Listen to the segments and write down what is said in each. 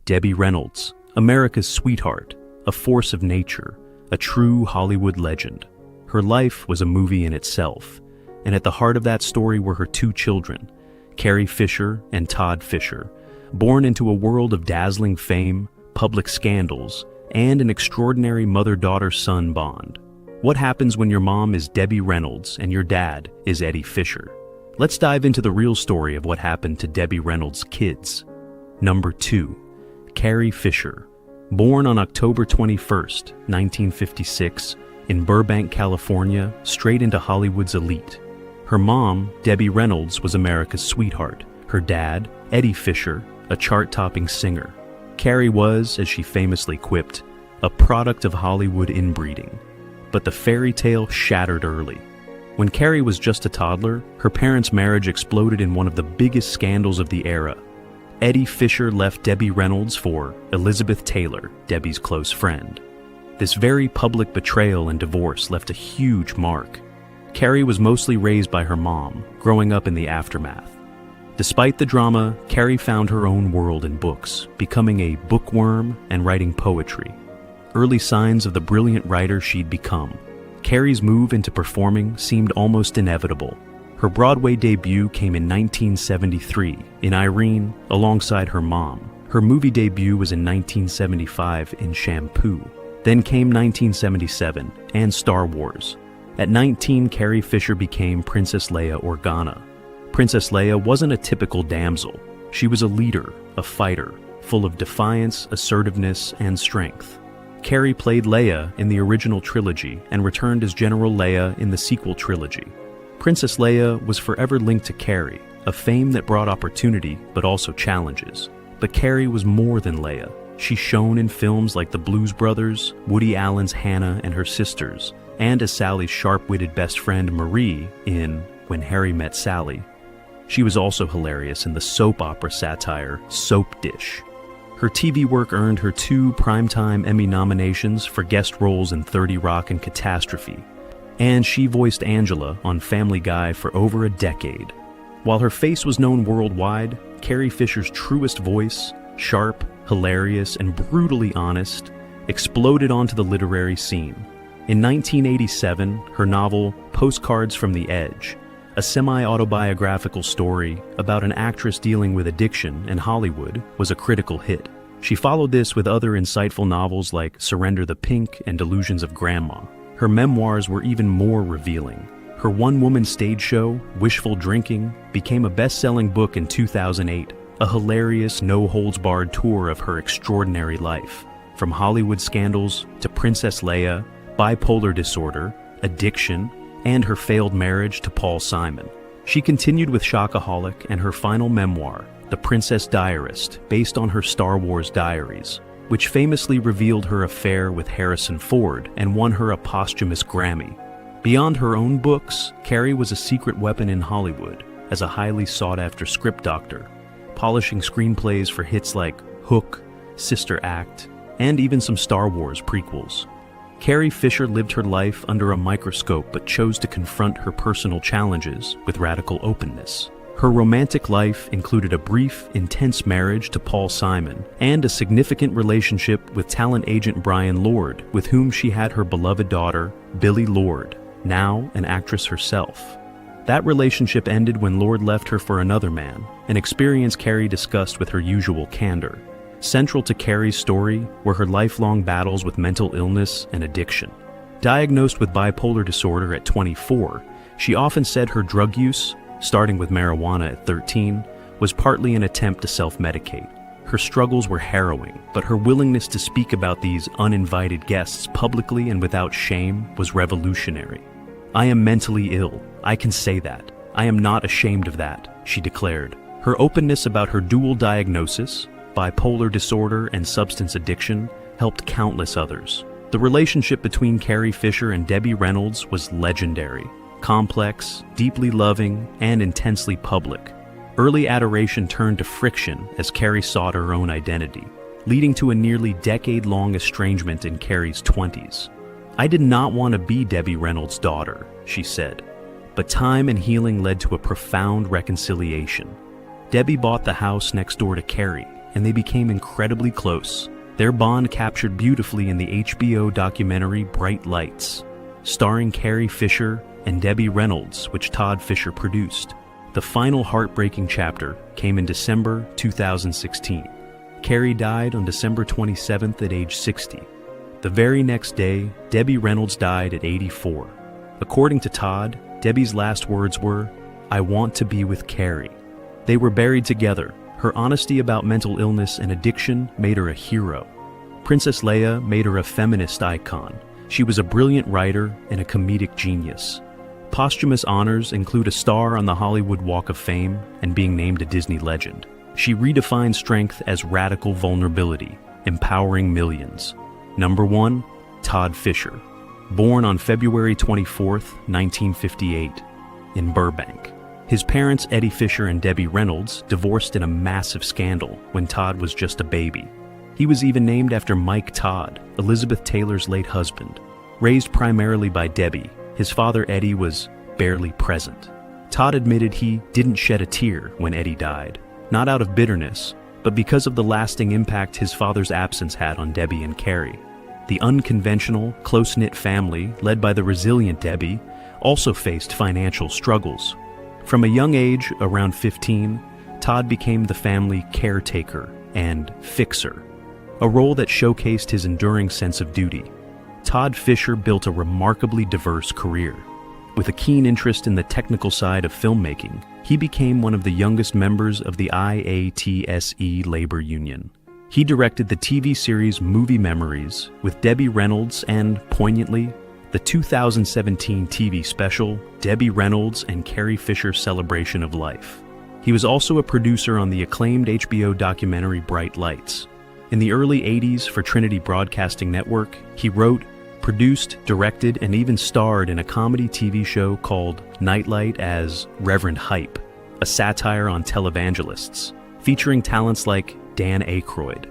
Debbie Reynolds, America's sweetheart, a force of nature, a true Hollywood legend. Her life was a movie in itself, and at the heart of that story were her two children, Carrie Fisher and Todd Fisher, born into a world of dazzling fame, public scandals, and an extraordinary mother-daughter-son bond. What happens when your mom is Debbie Reynolds and your dad is Eddie Fisher? Let's dive into the real story of what happened to Debbie Reynolds' kids. Number 2. Carrie Fisher. Born on October 21st, 1956, in Burbank, California, straight into Hollywood's elite. Her mom, Debbie Reynolds, was America's sweetheart. Her dad, Eddie Fisher, a chart-topping singer. Carrie was, as she famously quipped, a product of Hollywood inbreeding. But the fairy tale shattered early. When Carrie was just a toddler, her parents' marriage exploded in one of the biggest scandals of the era. Eddie Fisher left Debbie Reynolds for Elizabeth Taylor, Debbie's close friend. This very public betrayal and divorce left a huge mark. Carrie was mostly raised by her mom, growing up in the aftermath. Despite the drama, Carrie found her own world in books, becoming a bookworm and writing poetry. Early signs of the brilliant writer she'd become. Carrie's move into performing seemed almost inevitable. Her Broadway debut came in 1973 in Irene alongside her mom. Her movie debut was in 1975 in Shampoo. Then came 1977 and Star Wars. At 19, Carrie Fisher became Princess Leia Organa. Princess Leia wasn't a typical damsel. She was a leader, a fighter, full of defiance, assertiveness, and strength. Carrie played Leia in the original trilogy and returned as General Leia in the sequel trilogy. Princess Leia was forever linked to Carrie, a fame that brought opportunity but also challenges. But Carrie was more than Leia. She shone in films like The Blues Brothers, Woody Allen's Hannah and Her Sisters, and as Sally's sharp-witted best friend Marie in When Harry Met Sally. She was also hilarious in the soap opera satire Soap Dish. Her TV work earned her 2 Primetime Emmy nominations for guest roles in 30 Rock and Catastrophe, and she voiced Angela on Family Guy for over a decade. While her face was known worldwide, Carrie Fisher's truest voice, sharp, hilarious, and brutally honest, exploded onto the literary scene. In 1987, her novel Postcards from the Edge, a semi-autobiographical story about an actress dealing with addiction in Hollywood, was a critical hit. She followed this with other insightful novels like Surrender the Pink and Delusions of Grandma. Her memoirs were even more revealing. Her one-woman stage show, Wishful Drinking, became a best-selling book in 2008, a hilarious, no-holds-barred tour of her extraordinary life. From Hollywood scandals to Princess Leia, bipolar disorder, addiction, and her failed marriage to Paul Simon. She continued with Shockaholic and her final memoir, The Princess Diarist, based on her Star Wars diaries, which famously revealed her affair with Harrison Ford and won her a posthumous Grammy. Beyond her own books, Carrie was a secret weapon in Hollywood as a highly sought-after script doctor, polishing screenplays for hits like Hook, Sister Act, and even some Star Wars prequels. Carrie Fisher lived her life under a microscope but chose to confront her personal challenges with radical openness. Her romantic life included a brief, intense marriage to Paul Simon and a significant relationship with talent agent Brian Lord, with whom she had her beloved daughter, Billie Lord, now an actress herself. That relationship ended when Lord left her for another man, an experience Carrie discussed with her usual candor. Central to Carrie's story were her lifelong battles with mental illness and addiction. Diagnosed with bipolar disorder at 24, she often said her drug use, starting with marijuana at 13, was partly an attempt to self-medicate. Her struggles were harrowing, but her willingness to speak about these uninvited guests publicly and without shame was revolutionary. "I am mentally ill. I can say that. I am not ashamed of that," she declared. Her openness about her dual diagnosis, bipolar disorder and substance addiction, helped countless others. The relationship between Carrie Fisher and Debbie Reynolds was legendary, complex, deeply loving, and intensely public. Early adoration turned to friction as Carrie sought her own identity, leading to a nearly decade-long estrangement in Carrie's 20s. "I did not want to be Debbie Reynolds' daughter," she said, but time and healing led to a profound reconciliation. Debbie bought the house next door to Carrie, and they became incredibly close. Their bond captured beautifully in the HBO documentary Bright Lights, starring Carrie Fisher and Debbie Reynolds, which Todd Fisher produced. The final heartbreaking chapter came in December 2016. Carrie died on December 27th at age 60. The very next day, Debbie Reynolds died at 84. According to Todd, Debbie's last words were, "I want to be with Carrie." They were buried together. Her honesty about mental illness and addiction made her a hero. Princess Leia made her a feminist icon. She was a brilliant writer and a comedic genius. Posthumous honors include a star on the Hollywood Walk of Fame and being named a Disney legend. She redefined strength as radical vulnerability, empowering millions. Number 1, Todd Fisher. Born on February 24, 1958, in Burbank. His parents, Eddie Fisher and Debbie Reynolds, divorced in a massive scandal when Todd was just a baby. He was even named after Mike Todd, Elizabeth Taylor's late husband. Raised primarily by Debbie, his father Eddie was barely present. Todd admitted he didn't shed a tear when Eddie died, not out of bitterness, but because of the lasting impact his father's absence had on Debbie and Carrie. The unconventional, close-knit family, led by the resilient Debbie, also faced financial struggles. From a young age, around 15, Todd became the family caretaker and fixer, a role that showcased his enduring sense of duty. Todd Fisher built a remarkably diverse career. With a keen interest in the technical side of filmmaking, he became one of the youngest members of the IATSE labor union. He directed the TV series Movie Memories with Debbie Reynolds and, poignantly, the 2017 TV special Debbie Reynolds and Carrie Fisher Celebration of Life. He was also a producer on the acclaimed HBO documentary Bright Lights. In the early 80s for Trinity Broadcasting Network, he wrote, produced, directed, and even starred in a comedy TV show called Nightlight as Reverend Hype, a satire on televangelists, featuring talents like Dan Aykroyd.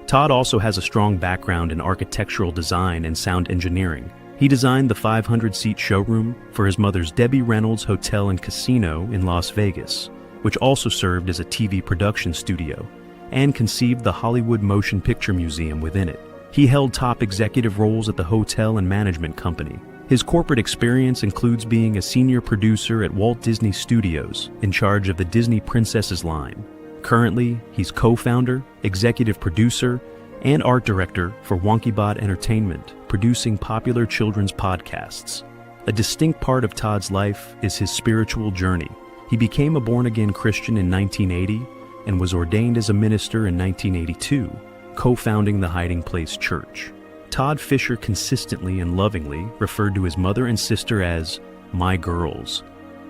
Todd also has a strong background in architectural design and sound engineering. He designed the 500-seat showroom for his mother's Debbie Reynolds Hotel and Casino in Las Vegas, which also served as a TV production studio, and conceived the Hollywood Motion Picture Museum within it. He held top executive roles at the hotel and management company. His corporate experience includes being a senior producer at Walt Disney Studios, in charge of the Disney Princesses line. Currently, he's co-founder, executive producer, and art director for WonkyBot Entertainment, producing popular children's podcasts. A distinct part of Todd's life is his spiritual journey. He became a born-again Christian in 1980 and was ordained as a minister in 1982, co-founding the Hiding Place Church. Todd Fisher consistently and lovingly referred to his mother and sister as "my girls."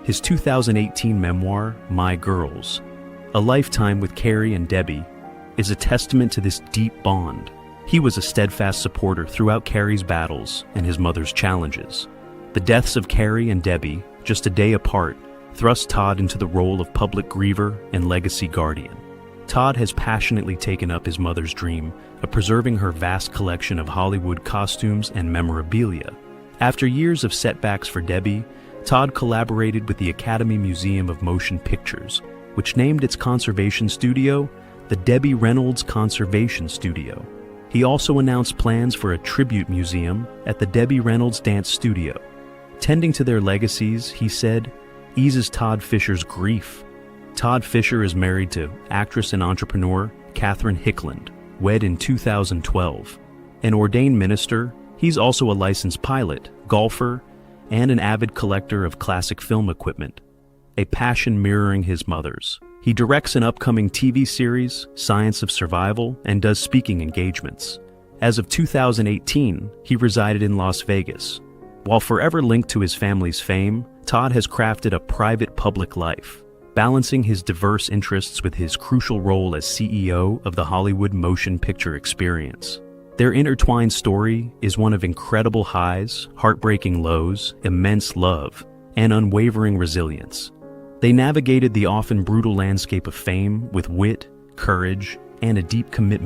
His 2018 memoir, My Girls, A Lifetime with Carrie and Debbie, is a testament to this deep bond. He was a steadfast supporter throughout Carrie's battles and his mother's challenges. The deaths of Carrie and Debbie, just a day apart, thrust Todd into the role of public griever and legacy guardian. Todd has passionately taken up his mother's dream of preserving her vast collection of Hollywood costumes and memorabilia. After years of setbacks for Debbie, Todd collaborated with the Academy Museum of Motion Pictures, which named its conservation studio the Debbie Reynolds Conservation Studio. He also announced plans for a tribute museum at the Debbie Reynolds Dance Studio. Tending to their legacies, he said, eases Todd Fisher's grief. Todd Fisher is married to actress and entrepreneur Catherine Hickland, wed in 2012. An ordained minister, he's also a licensed pilot, golfer, and an avid collector of classic film equipment, a passion mirroring his mother's. He directs an upcoming TV series, Science of Survival, and does speaking engagements. As of 2018, he resided in Las Vegas. While forever linked to his family's fame, Todd has crafted a private-public life, balancing his diverse interests with his crucial role as CEO of the Hollywood Motion Picture Experience. Their intertwined story is one of incredible highs, heartbreaking lows, immense love, and unwavering resilience. They navigated the often brutal landscape of fame with wit, courage, and a deep commitment